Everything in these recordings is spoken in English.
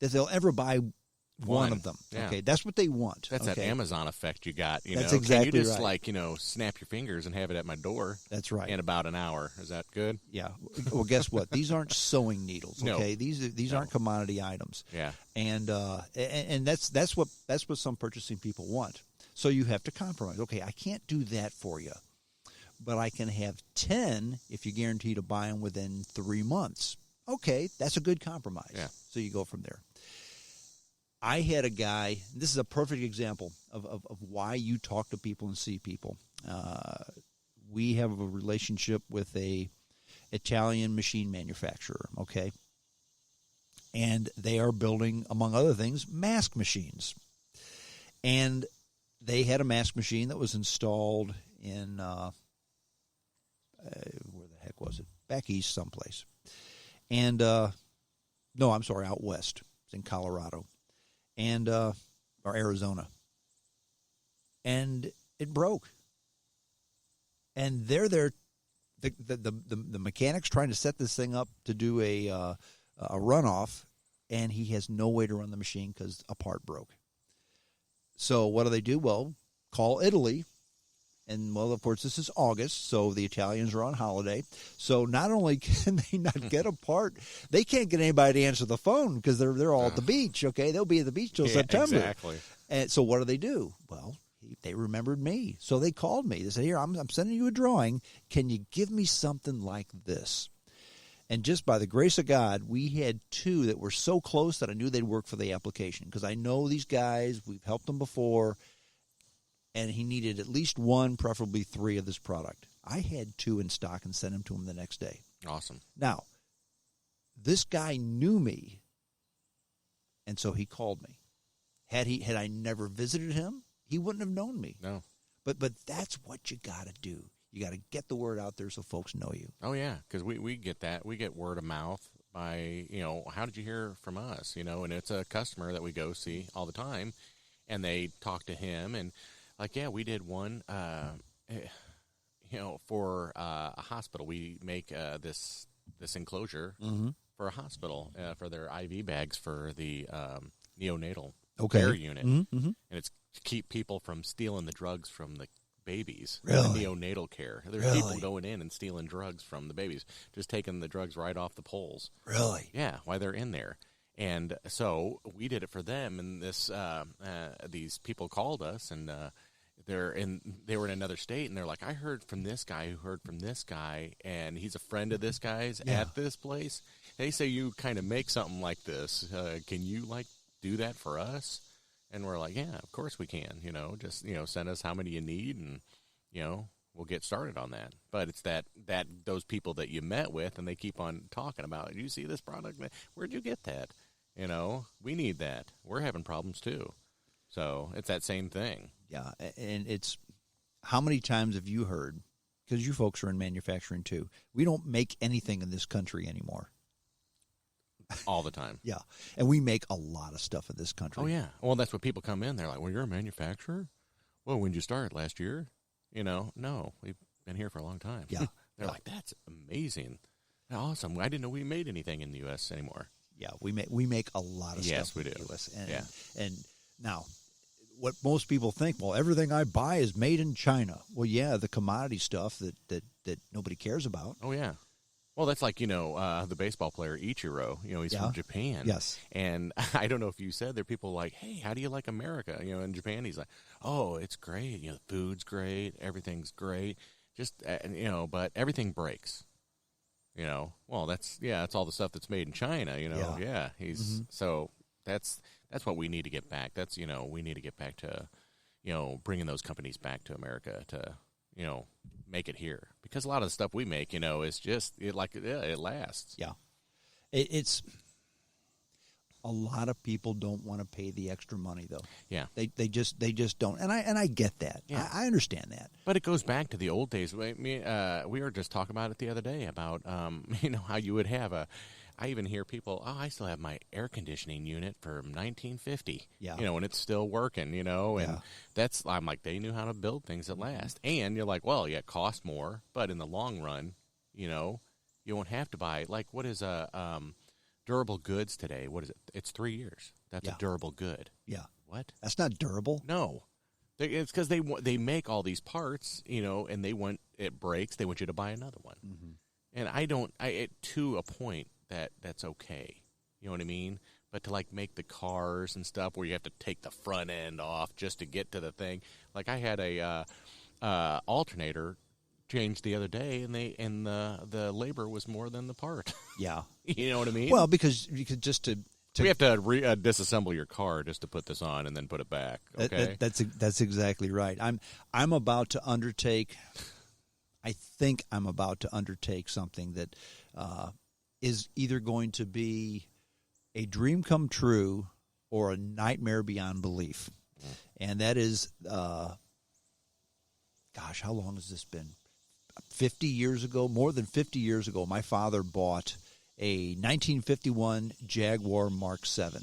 that they'll ever buy one of them. Yeah. Okay, that's what they want. That's okay? that Amazon effect you got. That's Can exactly you just right. like snap your fingers and have it at my door? That's right. In about an hour. Is that good? Yeah. Well, guess what? These aren't sewing needles. Okay, No. these aren't commodity items. Yeah. And that's what some purchasing people want. So you have to compromise. Okay, I can't do that for you, but I can have 10 if you guarantee to buy them within 3 months. Okay, that's a good compromise. Yeah. So you go from there. I had a guy, this is a perfect example of why you talk to people and see people. We have a relationship with a Italian machine manufacturer, okay? And they are building, among other things, mask machines. And they had a mask machine that was installed in, where the heck was it? Back east someplace. And, no, I'm sorry, out west. It's in Colorado. And or Arizona, and it broke. And they're there, the mechanic's trying to set this thing up to do a runoff, and he has no way to run the machine because a part broke. So what do? Well, call Italy. And, well, of course, this is August, so the Italians are on holiday. So not only can they not get a part, they can't get anybody to answer the phone because they're all at the beach, okay? They'll be at the beach till September. Exactly. And so what do? Well, they remembered me. So they called me. They said, here, I'm sending you a drawing. Can you give me something like this? And just by the grace of God, we had 2 that were so close that I knew they'd work for the application because I know these guys. We've helped them before. And he needed at least 1, preferably 3 of this product. I had 2 in stock and sent them to him the next day. Awesome. Now, this guy knew me, and so he called me. Had I never visited him, he wouldn't have known me. No. But that's what you got to do. You got to get the word out there so folks know you. Oh, yeah, because we get that. We get word of mouth by, how did you hear from us? And it's a customer that we go see all the time, and they talk to him, and we did one, for a hospital. We make this enclosure for a hospital for their IV bags for the neonatal care unit, and it's to keep people from stealing the drugs from the babies. Really? The neonatal care. There's people going in and stealing drugs from the babies, just taking the drugs right off the poles. Really? Yeah, while they're in there. And so we did it for them, and these people called us, and they were in another state, and they're like, I heard from this guy who heard from this guy, and he's a friend of this guy's at this place. They say you kind of make something like this. Can you do that for us? And we're like, yeah, of course we can. Just send us how many you need, and we'll get started on that. But it's that those people that you met with, and they keep on talking about, you see this product? Where'd you get that? We need that. We're having problems too. So it's that same thing. Yeah, and it's how many times have you heard, because you folks are in manufacturing too, we don't make anything in this country anymore. All the time. Yeah, and we make a lot of stuff in this country. Oh, yeah. Well, that's what people come in. They're like, well, you're a manufacturer? Well, when did you start? Last year? No, we've been here for a long time. Yeah. They're like, that's amazing. Awesome. I didn't know we made anything in the U.S. anymore. Yeah, we make a lot of Yes, stuff we in do. the U.S. Yeah. And now, what most people think, well, everything I buy is made in China. Well, yeah, the commodity stuff that nobody cares about. Oh, yeah. Well, that's like, the baseball player Ichiro. He's from Japan. Yes. And I don't know if you said, there are people like, hey, how do you like America? In Japan, he's like, oh, it's great. The food's great. Everything's great. Just, but everything breaks. Well, that's all the stuff that's made in China, Yeah. He's, so that's what we need to get back. That's, we need to get back to, bringing those companies back to America to, make it here, because a lot of the stuff we make, is just it lasts. Yeah, it's a lot of people don't want to pay the extra money though. Yeah, they just don't, and I get that. Yeah. I understand that. But it goes back to the old days. We were just talking about it the other day about how you would have I even hear people, I still have my air conditioning unit from 1950. Yeah. And it's still working, and I'm like, they knew how to build things that last. And you're like, well, yeah, it costs more, but in the long run, you won't have to buy, like, what is a durable goods today, what is it? It's 3 years. That's Yeah. a durable good. Yeah. What? That's not durable. No. It's because they make all these parts, and they want it breaks. They want you to buy another one. Mm-hmm. And to a point that's okay. You know what I mean? But to like make the cars and stuff where you have to take the front end off just to get to the thing. Like I had a alternator changed the other day, and the labor was more than the part. Yeah. You know what I mean? Well, because you could just we have to disassemble your car just to put this on and then put it back. Okay, that's exactly right. I'm about to undertake. I think I'm about to undertake something that is either going to be a dream come true or a nightmare beyond belief, and that is, gosh, how long has this been? 50 years ago, more than 50 years ago, my father bought a 1951 Jaguar Mark 7.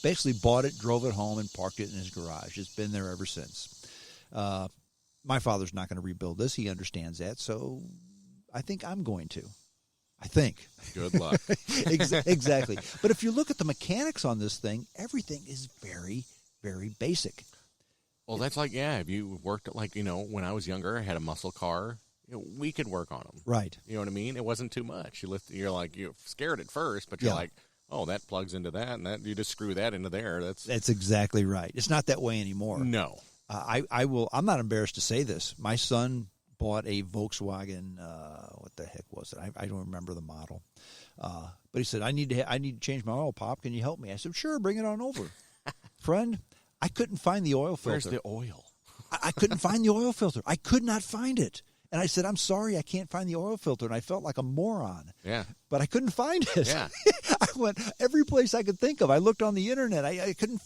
Basically bought it, drove it home, and parked it in his garage. It's been there ever since. My father's not going to rebuild this. He understands that, so I think I'm going to. I think. Good luck. Exactly. But if you look at the mechanics on this thing, everything is very, very basic. Well, that's like, if you worked at, like, when I was younger, I had a muscle car. We could work on them. Right. You know what I mean? It wasn't too much. You're like, you're scared at first, but you're like, oh, that plugs into that, and that you just screw that into there. That's exactly right. It's not that way anymore. No. I'm not embarrassed to say this. My son bought a Volkswagen. What the heck was it? I don't remember the model. But he said, I need to change my oil pop. Can you help me? I said, sure, bring it on over. Friend, I couldn't find the oil filter. Where's the oil? I couldn't find the oil filter. I could not find it. And I said, I'm sorry, I can't find the oil filter. And I felt like a moron. Yeah. But I couldn't find it. Yeah. I went every place I could think of. I looked on the internet. I couldn't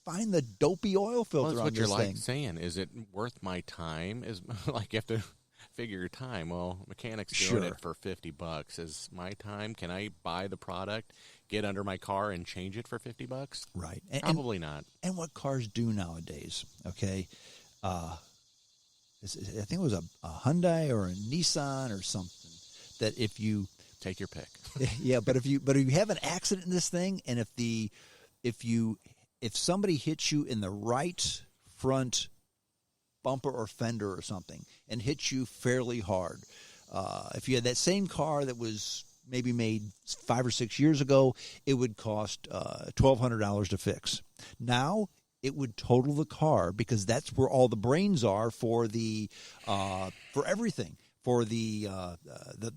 find the dopey oil filter that's on what this you're thing. like saying. Is it worth my time? Is like you have to figure your time. Well, mechanics doing it for $50. Is my time? Can I buy the product, get under my car, and change it for $50? Right. Probably not. And what cars do nowadays, okay? I think it was a Hyundai or a Nissan or something that if you take your pick. Yeah, but if you have an accident in this thing, and if somebody hits you in the right front bumper or fender or something and hits you fairly hard, if you had that same car that was maybe made 5 or 6 years ago, it would cost $1,200 to fix. Now it would total the car because that's where all the brains are for the for everything. For the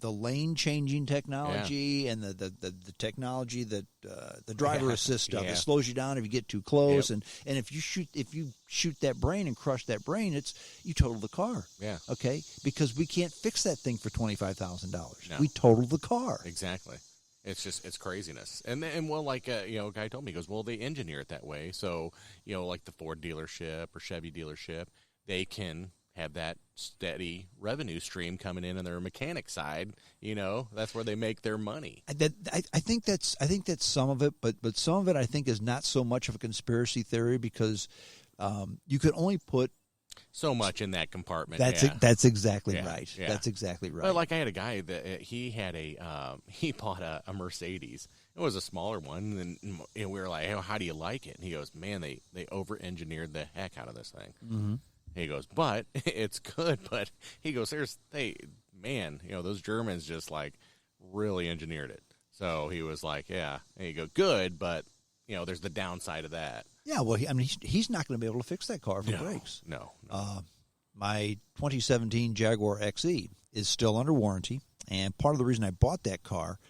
lane changing technology and the technology that the driver assist stuff that slows you down if you get too close, and if you shoot that brain and crush that brain, you total the car. Yeah. Okay. Because we can't fix that thing for $25,000. No. We total the car. Exactly. It's craziness. And well, like a guy told me, he goes, well, they engineer it that way, so like the Ford dealership or Chevy dealership, they can have that steady revenue stream coming in on their mechanic side. That's where they make their money. I think that's some of it, but some of it I think is not so much of a conspiracy theory because you can only put so much in that compartment. That's exactly right. Yeah. That's exactly right. Well, like I had a guy that he had he bought a Mercedes. It was a smaller one, and we were like, hey, how do you like it? And he goes, man, they over-engineered the heck out of this thing. Mm-hmm. He goes, but it's good. But he goes, those Germans just like really engineered it. So he was like, yeah. And he go, good, but there's the downside of that. Yeah, well, he's not going to be able to fix that car if it breaks. No. My 2017 Jaguar XE is still under warranty, and part of the reason I bought that car,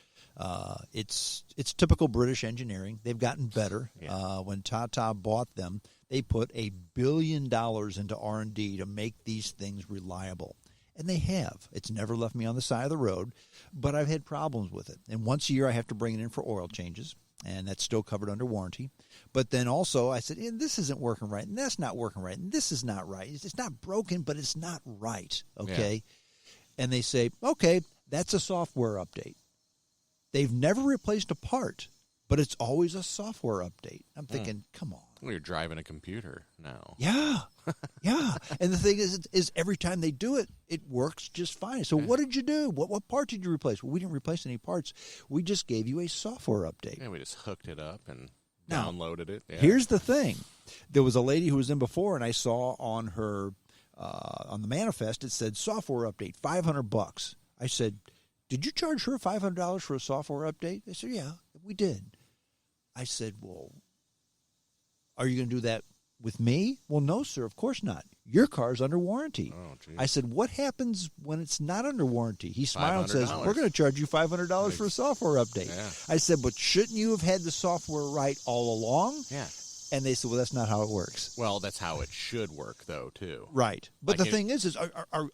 it's typical British engineering. They've gotten better. Yeah. When Tata bought them, they put $1 billion into R&D to make these things reliable. And they have. It's never left me on the side of the road, but I've had problems with it. And once a year I have to bring it in for oil changes, and that's still covered under warranty. But then also I said, this isn't working right, and that's not working right, and this is not right. It's not broken, but it's not right, okay? Yeah. And they say, okay, that's a software update. They've never replaced a part, but it's always a software update. I'm thinking, come on. Well, you're driving a computer now. Yeah, yeah. And the thing is every time they do it, it works just fine. So what did you do? What part did you replace? Well, we didn't replace any parts. We just gave you a software update. Yeah, we just hooked it up and Now, downloaded it. Yeah. Here's the thing. There was a lady who was in before, and I saw on her on the manifest, it said software update, $500. I said, did you charge her $500 for a software update? They said, yeah, we did. I said, well, are you going to do that with me? Well, no, sir, of course not. Your car's under warranty. Oh, geez. I said, what happens when it's not under warranty? He smiled and says, $500. we're going to charge you $500 for a software update. Yeah. I said, but shouldn't you have had the software right all along? Yeah. And they said, well, that's not how it works. Well, that's how it should work, though, too. Right. But Like the thing is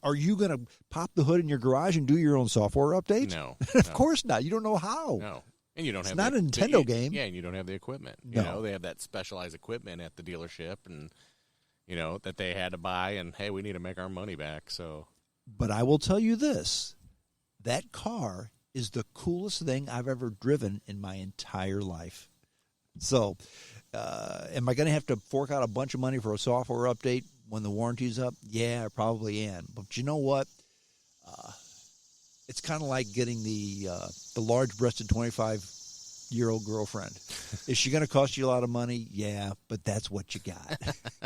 are you going to pop the hood in your garage and do your own software update? No. Of course not. You don't know how. No. And you don't It's have not a Nintendo game. Yeah, and you don't have the equipment. No. You know, they have that specialized equipment at the dealership and, you know, that they had to buy and, hey, we need to make our money back. So, But I will tell you this. That car is the coolest thing I've ever driven in my entire life. So, am I going to have to fork out a bunch of money for a software update when the warranty's up? Yeah, I probably am. But you know what? It's kind of like getting the large-breasted 25-year-old girlfriend. Is she going to cost you a lot of money? Yeah, but that's what you got.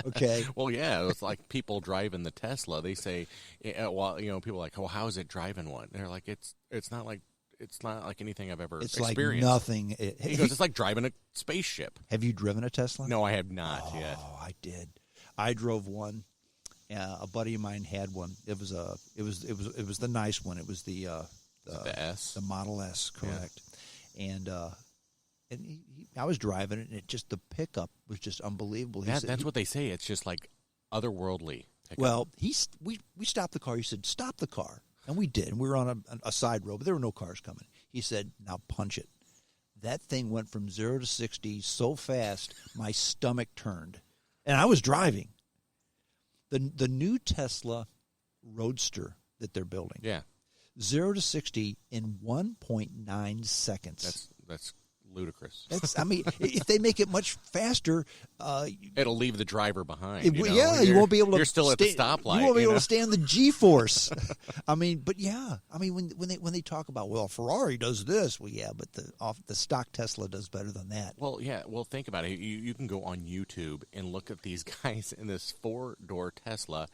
Okay? well, yeah, it's like people driving the Tesla. They say, well, you know, people are like, oh, how is it driving one? They're like, it's not like anything I've ever experienced. Like nothing. He goes, it's like driving a spaceship. Have you driven a Tesla? No, I have not yet. Oh, I did. I drove one. A buddy of mine had one. It was the nice one. It was the S, the Model S, correct? Yeah. And I was driving it, and the pickup was just unbelievable. That's what they say. It's just like otherworldly pickup. Well, we stopped the car. He said, "Stop the car," and we did. And we were on a side road, but there were no cars coming. He said, "Now punch it." That thing went from 0 to 60 so fast, my stomach turned, and I was driving. The new Tesla Roadster that they're building. Yeah. 0 to 60 in 1.9 seconds. That's ludicrous. I mean, if they make it much faster, it'll leave the driver behind. Yeah, you won't be able to. You're still at the stoplight. You won't be able to stand the G-force. I mean, but yeah, I mean, when they talk about, well, Ferrari does this, well, yeah, but the stock Tesla does better than that. Well, yeah. Well, think about it. You can go on YouTube and look at these guys in this 4-door Tesla,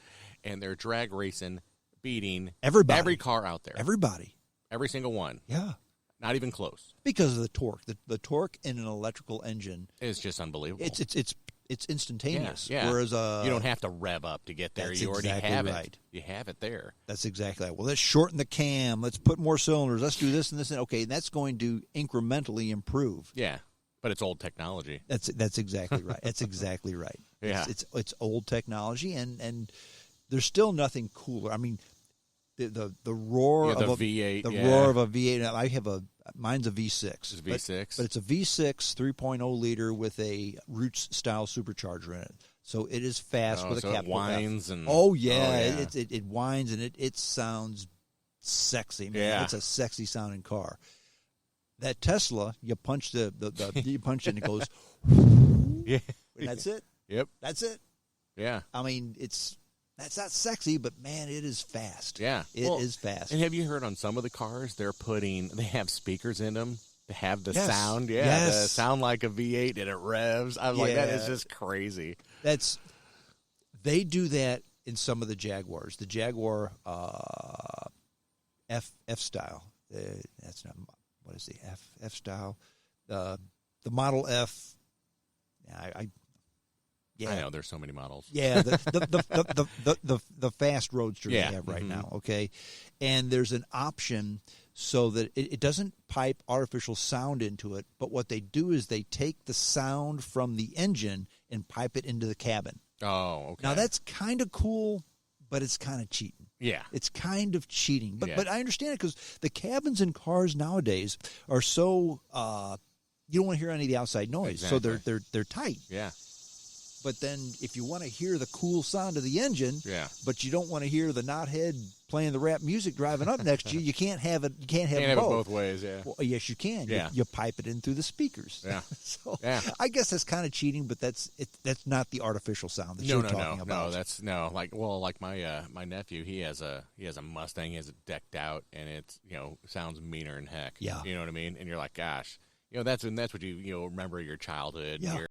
and they're drag racing, beating everybody, every car out there, every single one. Yeah. Not even close. Because of the torque. The torque in an electrical engine is just unbelievable. It's instantaneous. Yeah. Whereas you don't have to rev up to get there. You already have right. it. You have it there. That's exactly right. Well, let's shorten the cam. Let's put more cylinders. Let's do this and this. Okay, that's going to incrementally improve. Yeah, but it's old technology. That's exactly right. That's exactly right. Yeah, it's old technology, and there's still nothing cooler. I mean, the roar of a V8. Roar of a V8. I have mine's a V6. It's a V6. But it's a V6 3.0 liter with a Roots style supercharger in it. So it is fast with a capital it whines F. and It whines and it sounds sexy, man. Yeah. It's a sexy sounding car. That Tesla, you punch you punch it and it goes yeah. And that's it. Yep. That's it. Yeah. I mean, that's not sexy, but man, it is fast. Yeah. It is fast. And have you heard on some of the cars, they have speakers in them to have the Yes. sound? Yeah. Yes. The sound like a V8 and it revs. I was like, that is just crazy. They do that in some of the Jaguars. The Jaguar F style. That's not, what is the F style? The Model F. Yeah, I know there's so many models. Yeah, the fast Roadster they have right now. Okay, and there's an option so that it doesn't pipe artificial sound into it, but what they do is they take the sound from the engine and pipe it into the cabin. Oh, okay. Now that's kind of cool, but it's kind of cheating. Yeah, it's kind of cheating, but I understand it because the cabins in cars nowadays are so you don't want to hear any of the outside noise, exactly. so they're tight. Yeah. But then if you want to hear the cool sound of the engine, but you don't want to hear the knothead playing the rap music driving up next to you. You can't have it. You can't have, Can't have it both. both ways. Yeah. Well, yes, you can. Yeah. You pipe it in through the speakers. Yeah. So Yeah. I guess that's kind of cheating, but that's not the artificial sound that you're talking about. No, that's no. Like my my nephew, he has a Mustang. He has it decked out, and it's sounds meaner than heck. Yeah. You know what I mean? And you're like, gosh, that's what you remember your childhood. Yeah. And